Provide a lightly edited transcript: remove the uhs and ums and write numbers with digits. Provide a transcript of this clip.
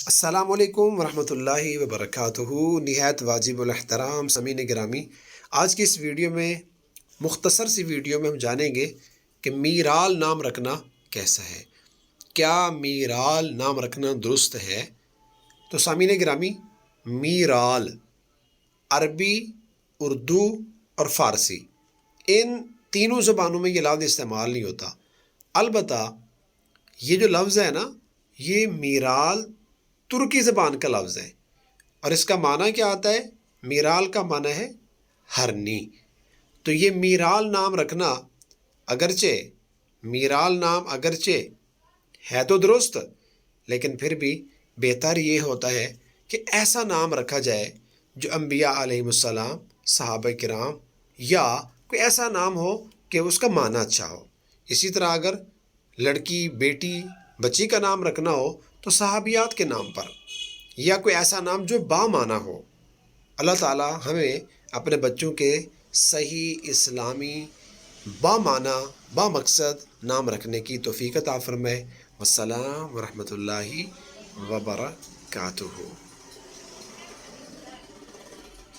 السلام علیکم ورحمۃ اللہ وبرکاتہ۔ نہایت واجب الاحترام سامعین گرامی، آج کی اس ویڈیو میں مختصر سی ویڈیو میں ہم جانیں گے کہ میرال نام رکھنا کیسا ہے، کیا میرال نام رکھنا درست ہے؟ تو سامعین گرامی، میرال عربی، اردو اور فارسی ان تینوں زبانوں میں یہ لفظ استعمال نہیں ہوتا۔ البتہ یہ جو لفظ ہے نا، یہ میرال ترکی زبان کا لفظ ہے، اور اس کا معنی کیا آتا ہے؟ میرال کا معنی ہے ہرنی۔ تو یہ میرال نام رکھنا اگرچہ ہے تو درست، لیکن پھر بھی بہتر یہ ہوتا ہے کہ ایسا نام رکھا جائے جو انبیاء علیہ السلام، صحابہ کرام، یا کوئی ایسا نام ہو کہ اس کا معنی اچھا ہو۔ اسی طرح اگر لڑکی، بیٹی، بچی کا نام رکھنا ہو تو صحابیات کے نام پر، یا کوئی ایسا نام جو با معنی ہو۔ اللہ تعالی ہمیں اپنے بچوں کے صحیح اسلامی با معنی، با مقصد نام رکھنے کی توفیق عطا فرمائے۔ والسلام ورحمۃ اللہ وبرکاتہ۔